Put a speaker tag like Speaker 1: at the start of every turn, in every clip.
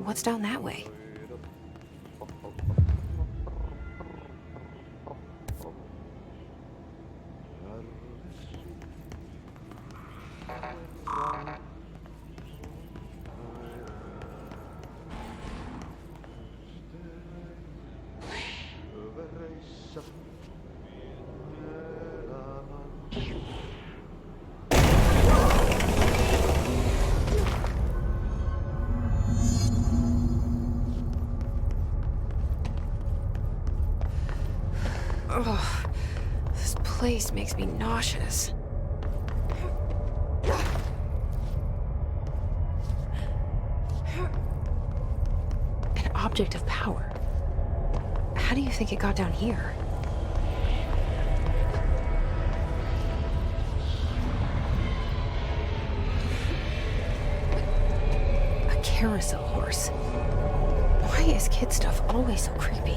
Speaker 1: What's down that way? Oh, this place makes me nauseous. An object of power. How do you think it got down here? A carousel horse. Why is kid stuff always so creepy?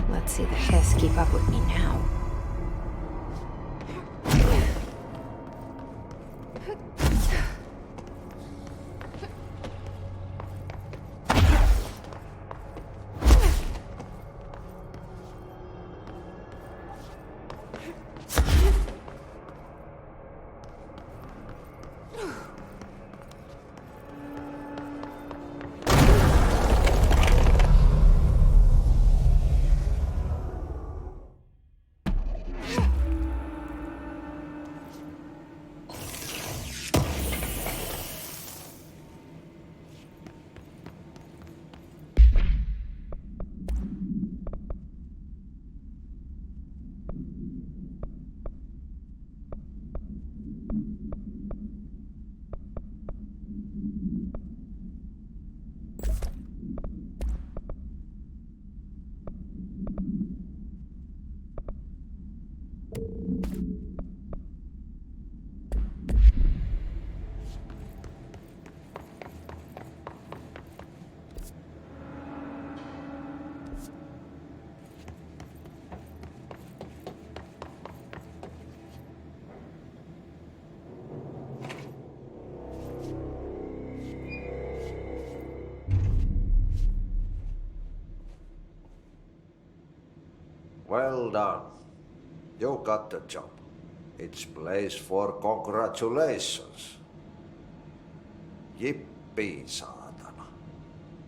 Speaker 1: Let's see the Hiss keep up with me now.
Speaker 2: Well done. You got the job. It's place for congratulations. Yippee, saatana.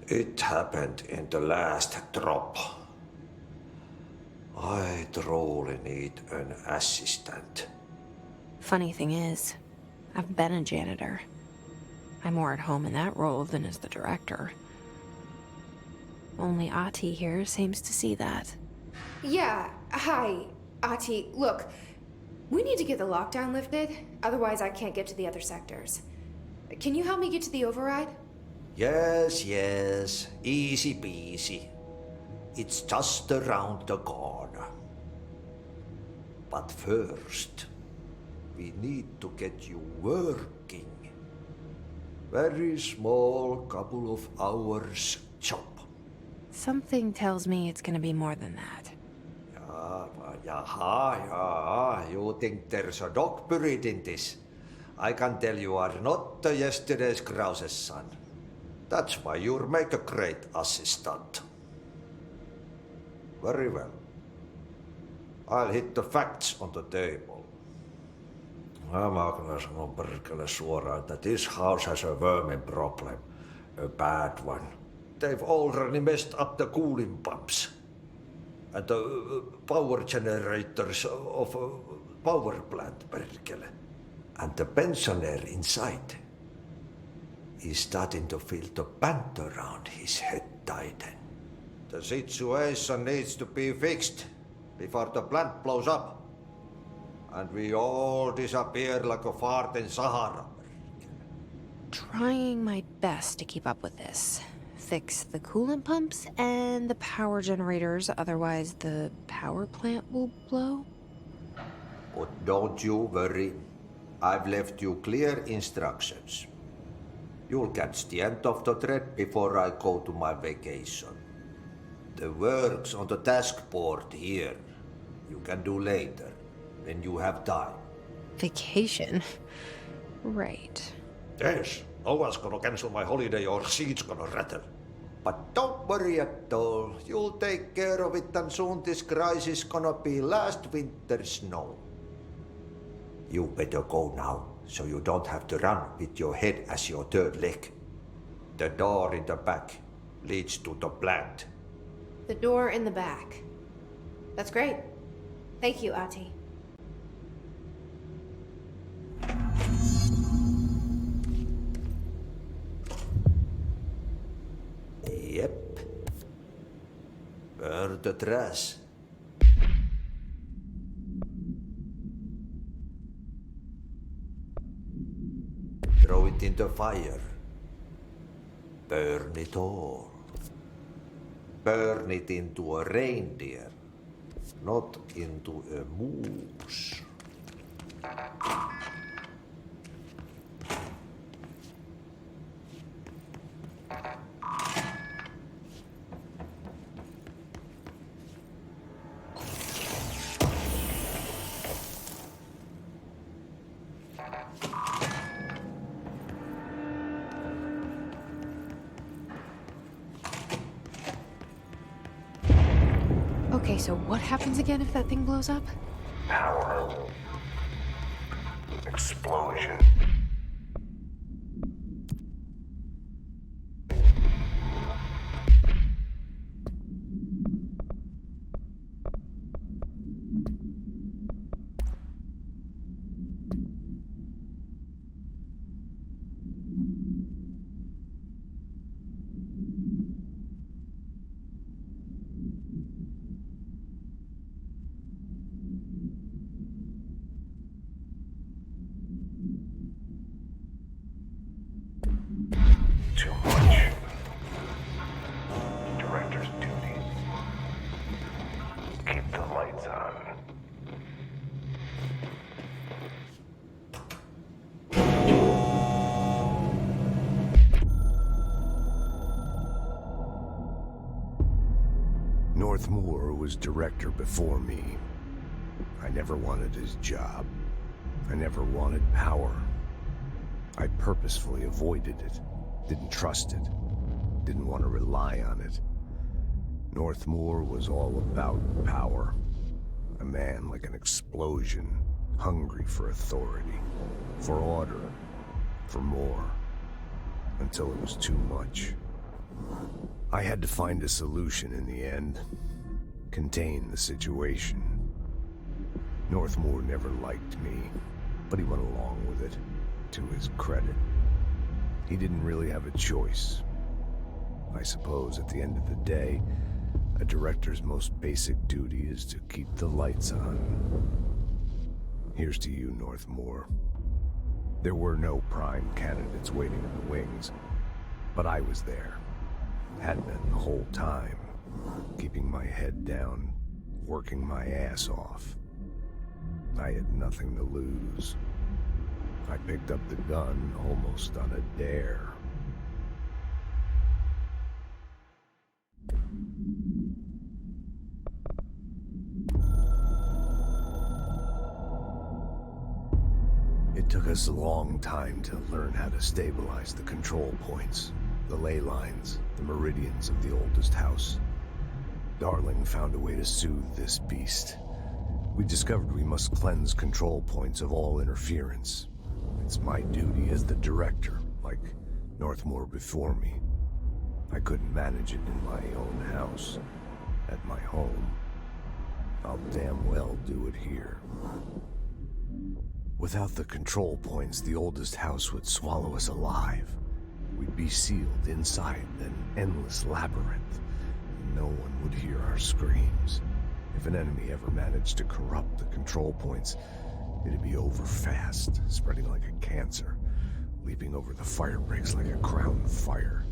Speaker 2: It happened in the last drop. I truly need an assistant.
Speaker 1: Funny thing is, I've been a janitor. I'm more at home in that role than as the director. Only Ahti here seems to see that.
Speaker 3: Yeah, hi, Ahti. Look, we need to get the lockdown lifted, otherwise I can't get to the other sectors. Can you help me get to the override?
Speaker 2: Yes, easy peasy. It's just around the corner. But first, we need to get you working. Very small, couple of hours job.
Speaker 1: Something tells me it's gonna be more than that.
Speaker 2: Jaha, you think there's a dog buried in this? I can tell you are not yesterday's Krause's son. That's why you'll make a great assistant. Very well. I'll hit the facts on the table. Mä kyllä sanon perkele suoraan, että this house has a vermin problem. A bad one. They've already messed up the cooling pumps. And the power generators of a power plant, perkele. And the pensioner inside is starting to feel the band around his head tighten. The situation needs to be fixed before the plant blows up. And we all disappear like a fart in Sahara.
Speaker 1: Trying my best to keep up with this. Fix the coolant pumps and the power generators, otherwise the power plant will blow.
Speaker 2: But don't you worry. I've left you clear instructions. You'll catch the end of the thread before I go to my vacation. The work's on the task board here. You can do later, when you have time.
Speaker 1: Vacation? Right.
Speaker 2: Yes, no one's gonna cancel my holiday or seat's gonna rattle. But don't worry at all. You'll take care of it and soon this crisis gonna be last winter's snow. You better go now, so you don't have to run with your head as your third leg. The door in the back leads to the plant.
Speaker 3: The door in the back. That's great. Thank you, Ati.
Speaker 2: Yep. Burn the trash. Throw it in the fire. Burn it all. Burn it into a reindeer, not into a moose.
Speaker 1: Okay, so what happens again if that thing blows up?
Speaker 4: Power. Explosion. Too much. Director's duties. Keep the lights on.
Speaker 5: Northmoor was director before me. I never wanted his job. I never wanted power. I purposefully avoided it. Didn't trust it. Didn't want to rely on it. Northmoor was all about power. A man like an explosion, hungry for authority, for order, for more, until it was too much. I had to find a solution in the end. Contain the situation. Northmoor never liked me, but he went along with it, to his credit. He didn't really have a choice. I suppose at the end of the day, a director's most basic duty is to keep the lights on. Here's to you, Northmoor. There were no prime candidates waiting in the wings, but I was there. Had been the whole time, keeping my head down, working my ass off. I had nothing to lose. I picked up the gun almost on a dare. It took us a long time to learn how to stabilize the control points, the ley lines, the meridians of the oldest house. Darling found a way to soothe this beast. We discovered we must cleanse control points of all interference. It's my duty as the director, like Northmore before me. I couldn't manage it in my own house, at my home. I'll damn well do it here. Without the control points, the oldest house would swallow us alive. We'd be sealed inside an endless labyrinth, and no one would hear our screams. If an enemy ever managed to corrupt the control points, it'd be over fast, spreading like a cancer, leaping over the fire breaks like a crown fire.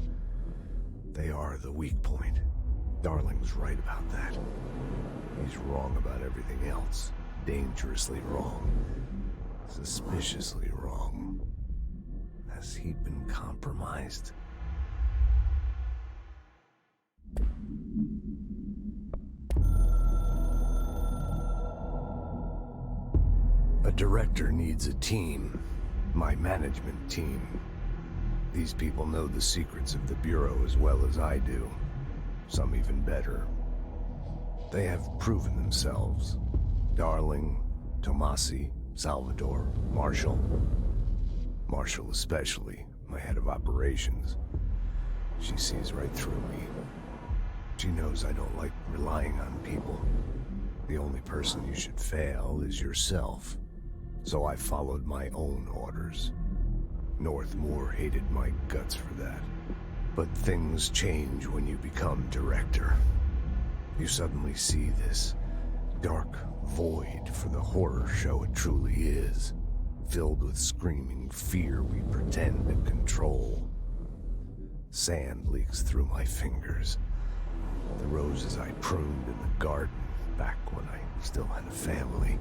Speaker 5: They are the weak point. Darling's right about that. He's wrong about everything else. Dangerously wrong. Suspiciously wrong. Has he been compromised? A director needs a team. My management team. These people know the secrets of the Bureau as well as I do. Some even better. They have proven themselves. Darling, Tomasi, Salvador, Marshall. Marshall especially, my head of operations. She sees right through me. She knows I don't like relying on people. The only person you should fail is yourself. So I followed my own orders. Northmore hated my guts for that. But things change when you become director. You suddenly see this dark void for the horror show it truly is, filled with screaming fear we pretend to control. Sand leaks through my fingers. The roses I pruned in the garden back when I still had a family,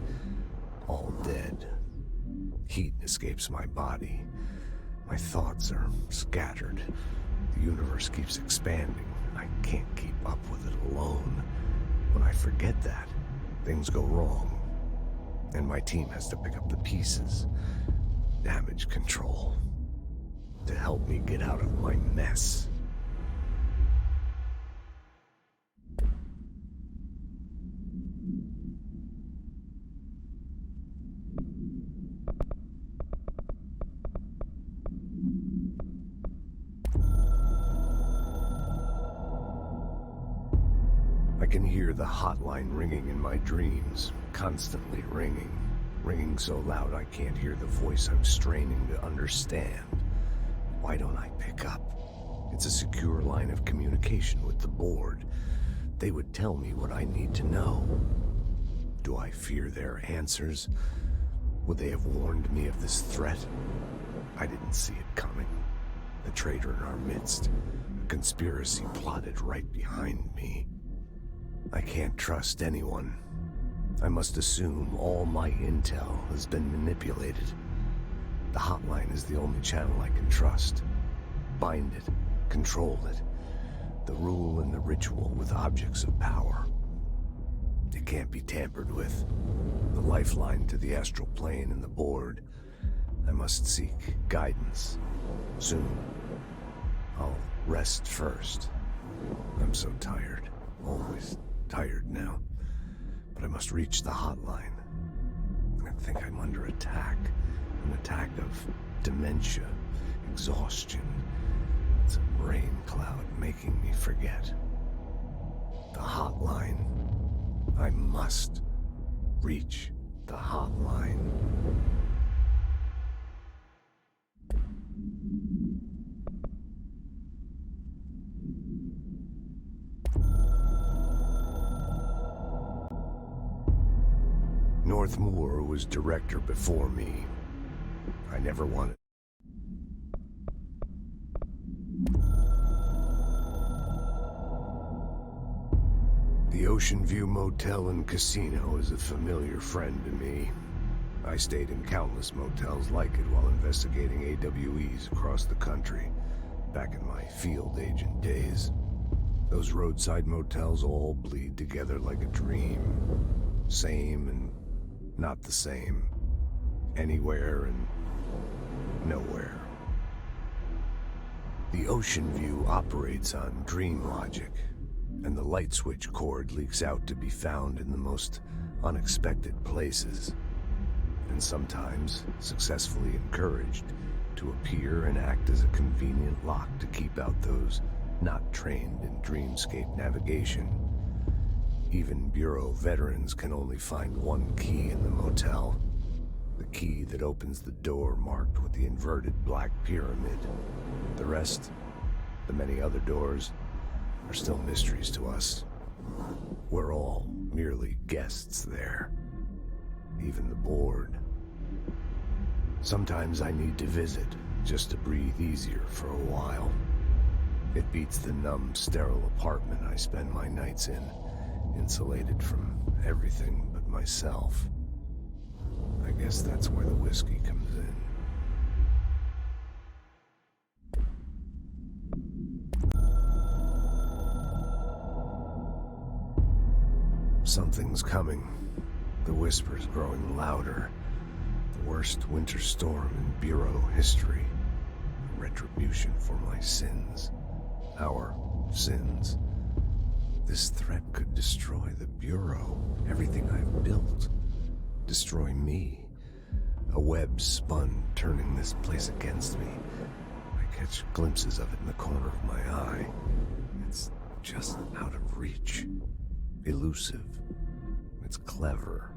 Speaker 5: all dead. Heat escapes my body. My thoughts are scattered. The universe keeps expanding. I can't keep up with it alone. When I forget that, things go wrong. And my team has to pick up the pieces. Damage control. To help me get out of my mess. I can hear the hotline ringing in my dreams, constantly ringing. Ringing so loud I can't hear the voice I'm straining to understand. Why don't I pick up? It's a secure line of communication with the board. They would tell me what I need to know. Do I fear their answers? Would they have warned me of this threat? I didn't see it coming. The traitor in our midst. A conspiracy plotted right behind me. I can't trust anyone. I must assume all my intel has been manipulated. The hotline is the only channel I can trust. Bind it, control it. The rule and the ritual with objects of power. It can't be tampered with. The lifeline to the astral plane and the board. I must seek guidance. Soon. I'll rest first. I'm so tired. Always tired now. But I must reach the hotline. I think I'm under attack. An attack of dementia, exhaustion. It's a rain cloud making me forget. The hotline. I must reach the hotline. Northmore was director before me. I never wanted... The Ocean View Motel and Casino is a familiar friend to me. I stayed in countless motels like it while investigating AWEs across the country, back in my field agent days. Those roadside motels all bleed together like a dream. Same and not the same. Anywhere and nowhere. The Ocean View operates on dream logic, and the light switch cord leaks out to be found in the most unexpected places, and sometimes successfully encouraged to appear and act as a convenient lock to keep out those not trained in dreamscape navigation. Even Bureau veterans can only find one key in the motel. The key that opens the door marked with the inverted black pyramid. The rest, the many other doors, are still mysteries to us. We're all merely guests there. Even the board. Sometimes I need to visit, just to breathe easier for a while. It beats the numb, sterile apartment I spend my nights in, insulated from everything but myself. I guess that's where the whiskey comes in. Something's coming. The whispers growing louder. The worst winter storm in Bureau history. Retribution for my sins. Our sins. This threat could destroy the Bureau, everything I've built. Destroy me. A web spun, turning this place against me. I catch glimpses of it in the corner of my eye. It's just out of reach. Elusive. It's clever.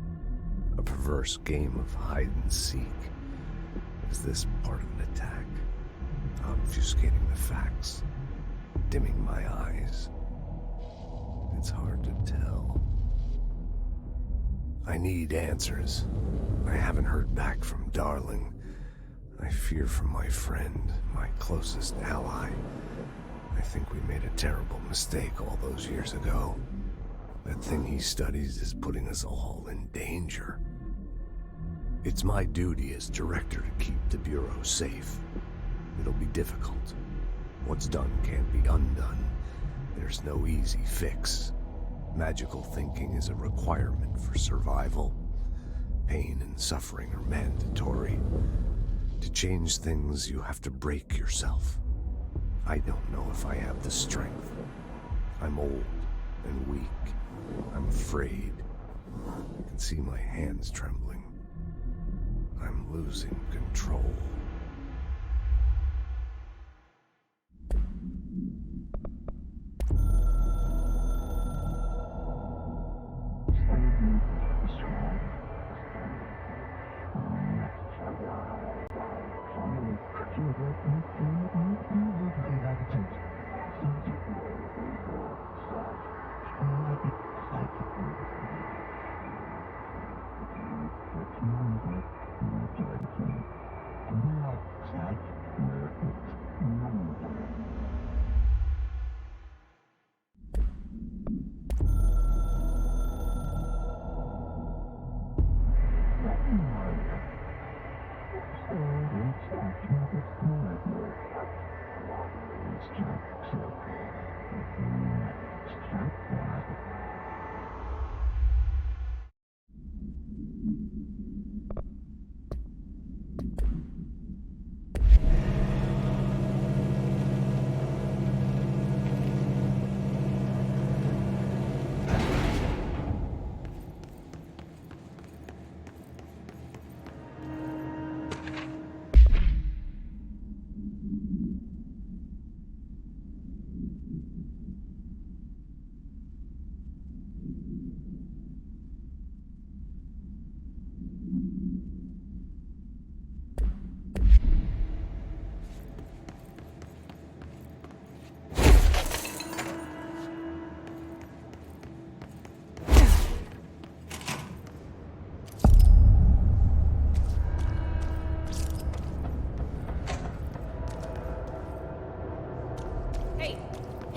Speaker 5: A perverse game of hide and seek. Is this part of an attack? Obfuscating the facts. Dimming my eyes. It's hard to tell. I need answers. I haven't heard back from Darling. I fear for my friend, my closest ally. I think we made a terrible mistake all those years ago. That thing he studies is putting us all in danger. It's my duty as director to keep the Bureau safe. It'll be difficult. What's done can't be undone. There's no easy fix. Magical thinking is a requirement for survival. Pain and suffering are mandatory. To change things, you have to break yourself. I don't know if I have the strength. I'm old and weak. I'm afraid. I can see my hands trembling. I'm losing control.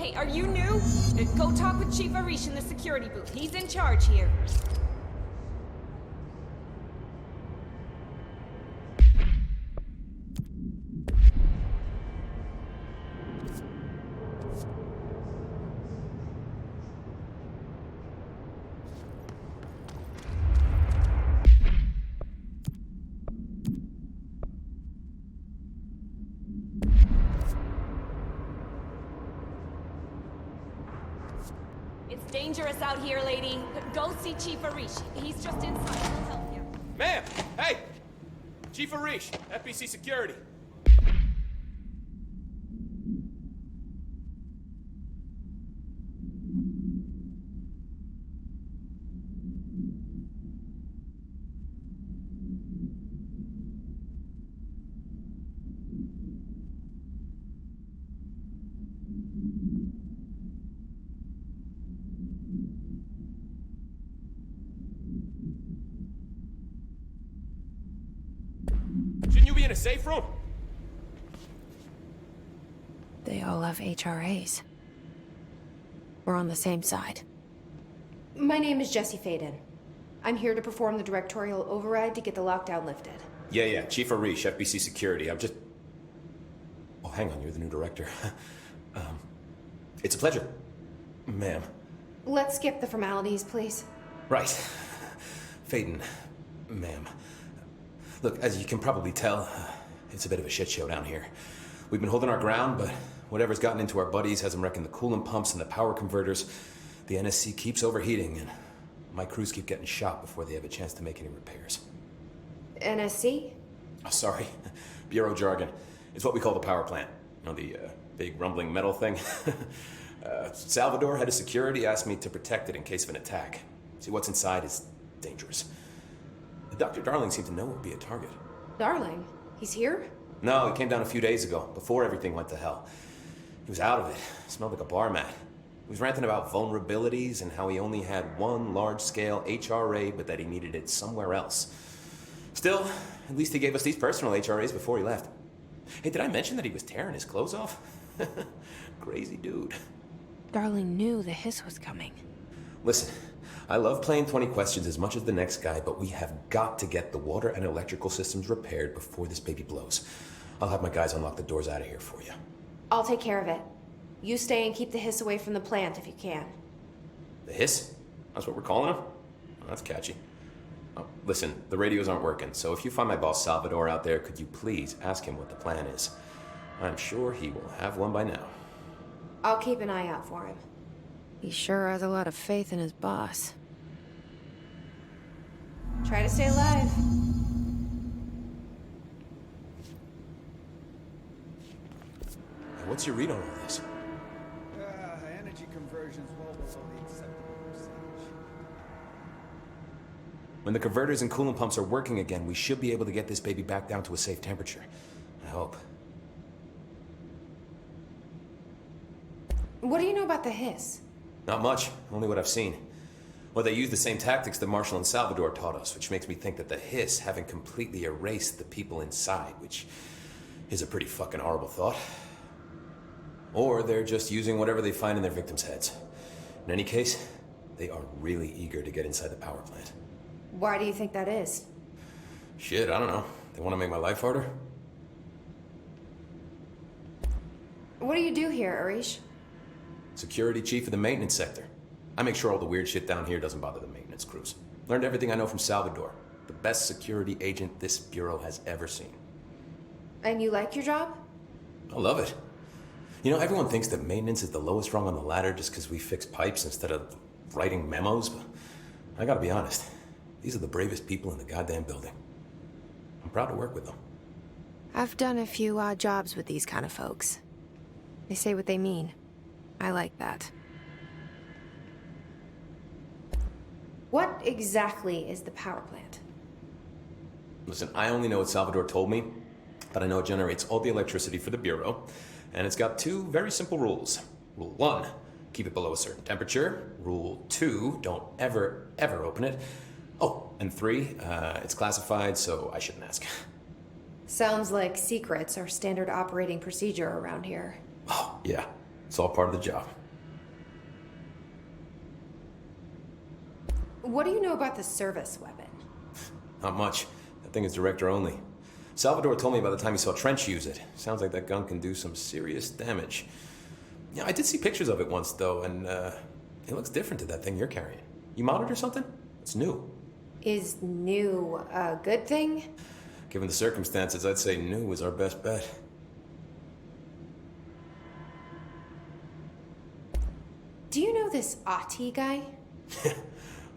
Speaker 6: Hey, are you new? Go talk with Chief Arish in the security booth. He's in charge here. Dangerous out here, lady. Go see Chief Arish. He's just inside. He'll help you.
Speaker 7: Ma'am! Hey! Chief Arish, FBC Security. Shouldn't you be in a safe room?
Speaker 1: They all have HRAs. We're on the same side.
Speaker 3: My name is Jesse Faden. I'm here to perform the directorial override to get the lockdown lifted.
Speaker 7: Yeah, Chief Arish, FBC Security. I'm just... Oh, hang on, you're the new director. It's a pleasure, ma'am.
Speaker 3: Let's skip the formalities, please.
Speaker 7: Right. Faden, ma'am. Look, as you can probably tell, it's a bit of a shit show down here. We've been holding our ground, but whatever's gotten into our buddies has them wrecking the coolant pumps and the power converters. The NSC keeps overheating, and my crews keep getting shot before they have a chance to make any repairs.
Speaker 3: NSC?
Speaker 7: Oh, sorry. Bureau jargon. It's what we call the power plant. You know, the big rumbling metal thing? Salvador, head of security, asked me to protect it in case of an attack. See, what's inside is dangerous. Dr. Darling seemed to know it would be a target.
Speaker 3: Darling? He's here?
Speaker 7: No, he came down a few days ago, before everything went to hell. He was out of it. Smelled like a bar mat. He was ranting about vulnerabilities and how he only had one large-scale HRA, but that he needed it somewhere else. Still, at least he gave us these personal HRAs before he left. Hey, did I mention that he was tearing his clothes off? Crazy dude.
Speaker 1: Darling knew the hiss was coming.
Speaker 7: Listen, I love playing 20 questions as much as the next guy, but we have got to get the water and electrical systems repaired before this baby blows. I'll have my guys unlock the doors out of here for you.
Speaker 3: I'll take care of it. You stay and keep the hiss away from the plant if you can.
Speaker 7: The hiss? That's what we're calling him? Oh, that's catchy. Oh, listen, the radios aren't working, so if you find my boss Salvador out there, could you please ask him what the plan is? I'm sure he will have one by now.
Speaker 3: I'll keep an eye out for him.
Speaker 1: He sure has a lot of faith in his boss.
Speaker 3: Try to stay alive.
Speaker 7: Hey, what's your read on all this?
Speaker 8: Energy conversion's well below the acceptable percentage.
Speaker 7: When the converters and coolant pumps are working again, we should be able to get this baby back down to a safe temperature. I hope.
Speaker 3: What do you know about the hiss?
Speaker 7: Not much, only what I've seen. Well, they use the same tactics that Marshall and Salvador taught us, which makes me think that the hiss haven't completely erased the people inside, which is a pretty fucking horrible thought. Or they're just using whatever they find in their victims' heads. In any case, they are really eager to get inside the power plant.
Speaker 3: Why do you think that is?
Speaker 7: Shit, I don't know. They want to make my life harder?
Speaker 3: What do you do here, Arish?
Speaker 7: Security chief of the maintenance sector. I make sure all the weird shit down here doesn't bother the maintenance crews. Learned everything I know from Salvador. The best security agent this bureau has ever seen.
Speaker 3: And you like your job?
Speaker 7: I love it. You know, everyone thinks that maintenance is the lowest rung on the ladder just because we fix pipes instead of writing memos, but I gotta be honest. These are the bravest people in the goddamn building. I'm proud to work with them.
Speaker 1: I've done a few odd jobs with these kind of folks. They say what they mean. I like that.
Speaker 3: What exactly is the power plant?
Speaker 7: Listen, I only know what Salvador told me, but I know it generates all the electricity for the Bureau, and it's got two very simple rules. Rule 1, keep it below a certain temperature. Rule 2, don't ever, ever open it. Oh, and 3, it's classified, so I shouldn't ask.
Speaker 3: Sounds like secrets are standard operating procedure around here.
Speaker 7: Oh, yeah. It's all part of the job.
Speaker 3: What do you know about the service weapon?
Speaker 7: Not much. That thing is director only. Salvador told me by the time he saw Trench use it. Sounds like that gun can do some serious damage. Yeah, I did see pictures of it once, though, and it looks different to that thing you're carrying. You modded or something? It's new.
Speaker 3: Is new a good thing?
Speaker 7: Given the circumstances, I'd say new is our best bet.
Speaker 3: do you know this Ati guy?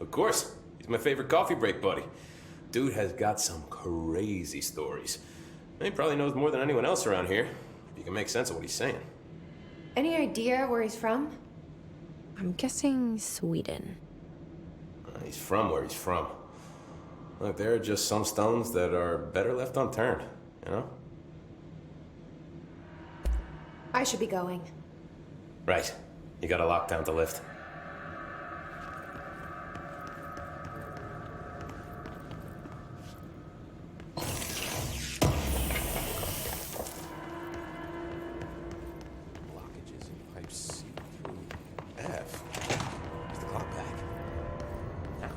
Speaker 7: Of course. He's my favorite coffee break buddy. Dude has got some crazy stories. He probably knows more than anyone else around here. You can make sense of what he's saying.
Speaker 3: Any idea where he's from?
Speaker 1: I'm guessing Sweden.
Speaker 7: He's from where he's from. Look, there are just some stones that are better left unturned, you know?
Speaker 3: I should be going.
Speaker 7: Right. You got a lockdown to lift. Blockages in pipe C through F. Is the clock back? Now.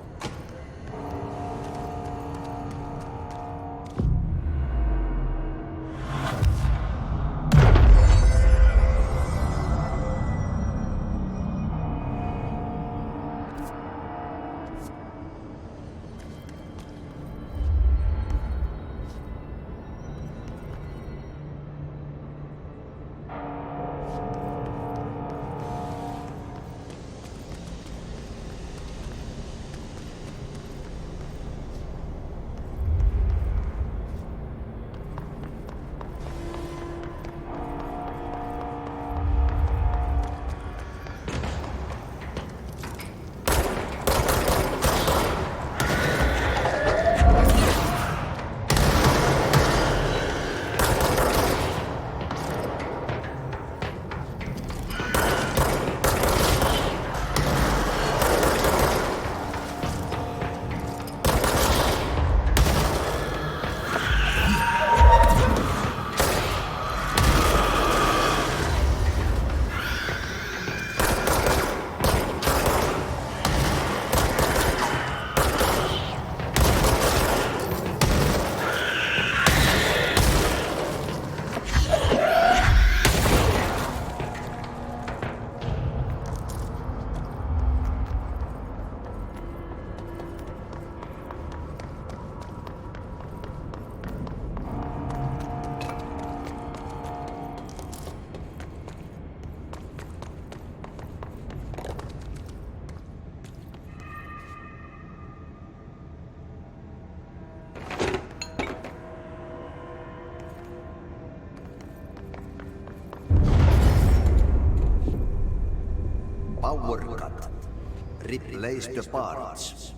Speaker 2: Power cut. Replace the parts.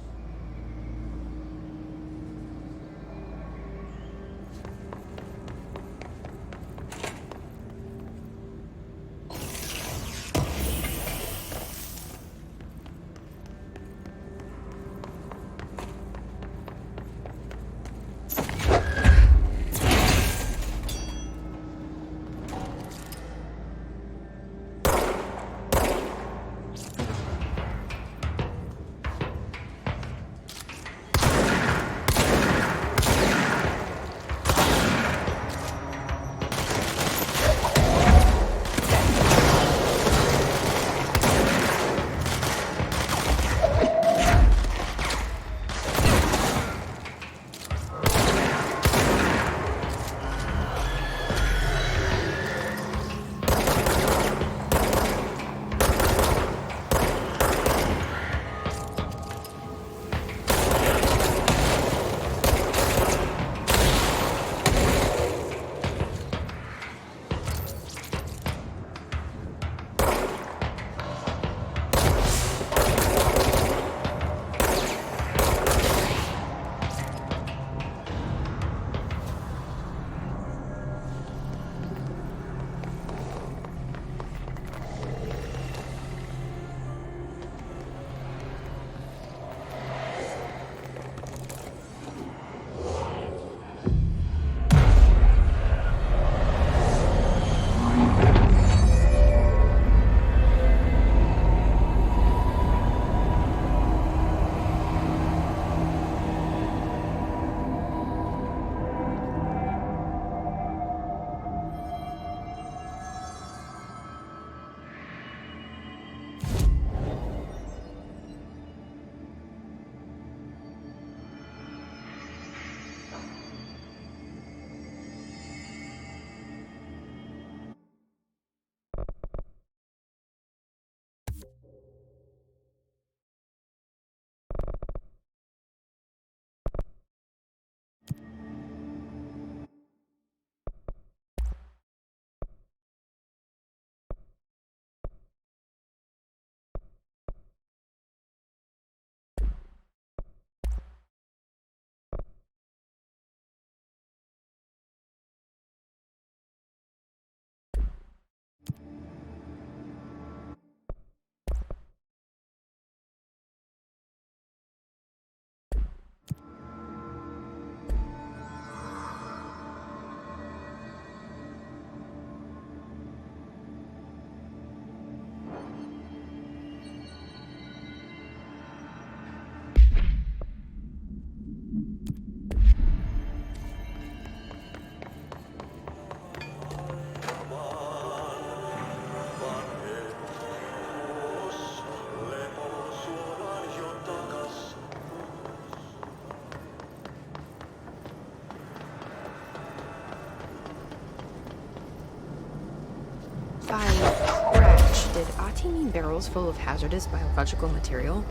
Speaker 1: Did Ati mean barrels full of hazardous biological material?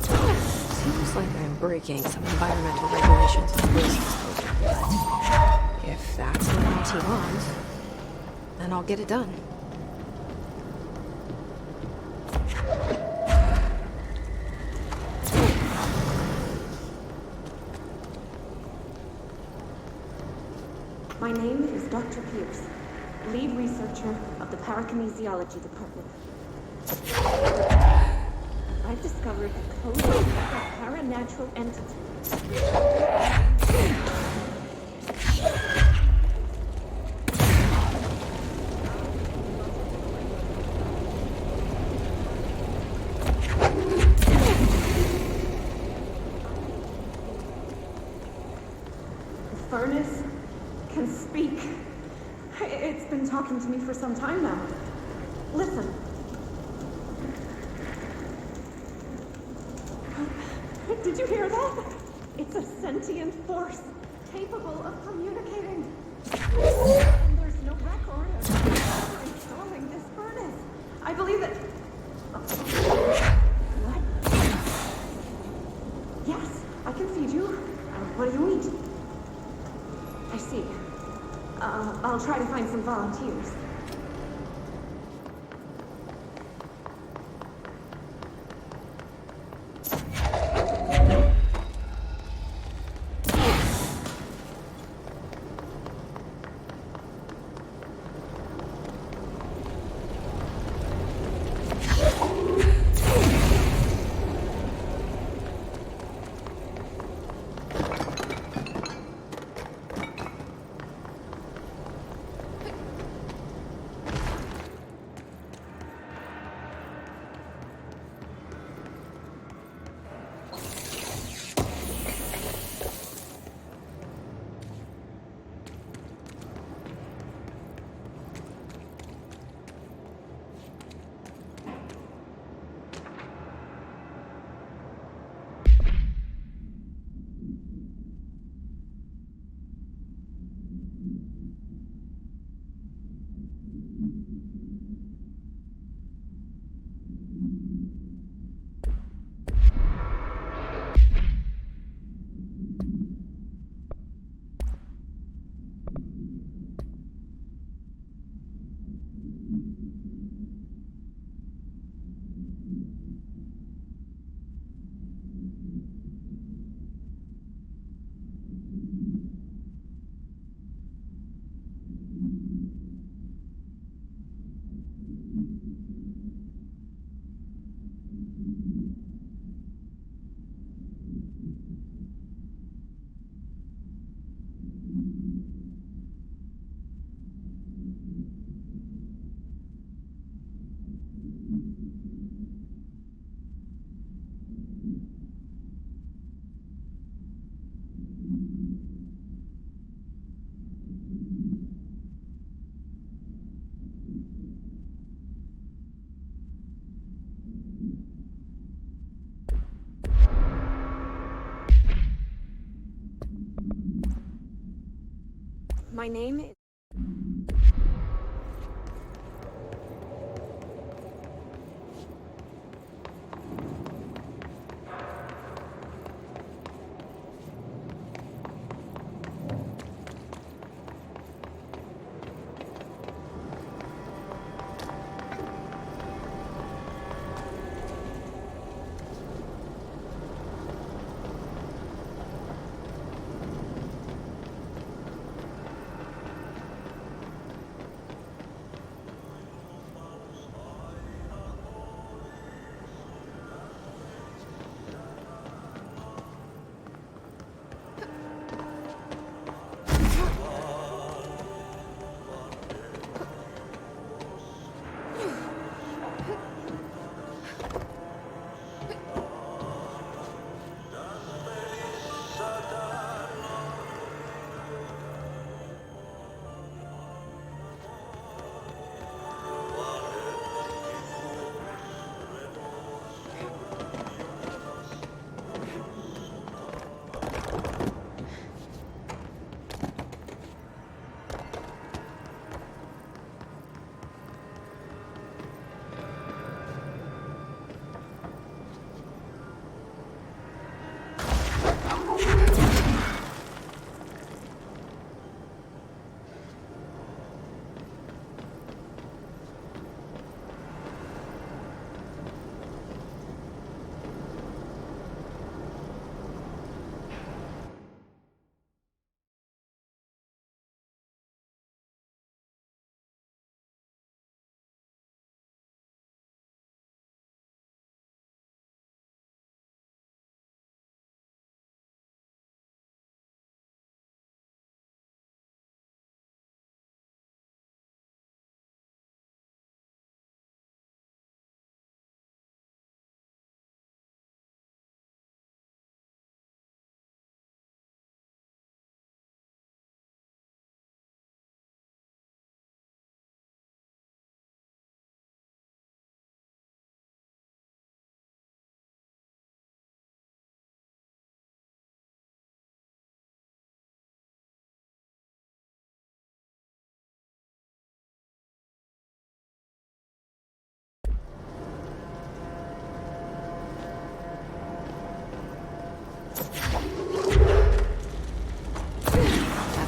Speaker 1: Seems like I'm breaking some environmental regulations on waste disposal, but if that's what Ati wants, then I'll get it done.
Speaker 9: My name is Dr. Pierce, lead researcher of the Parakinesiology Department. I've discovered a code of a paranatural entity. The furnace can speak. It's been talking to me for some time now. Listen. Did you hear that? It's a sentient force capable of communicating. And there's no record of installing this furnace. I believe that... What? Yes, I can feed you. What do you eat? I see. I'll try to find some volunteers. My name is...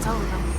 Speaker 1: tell them.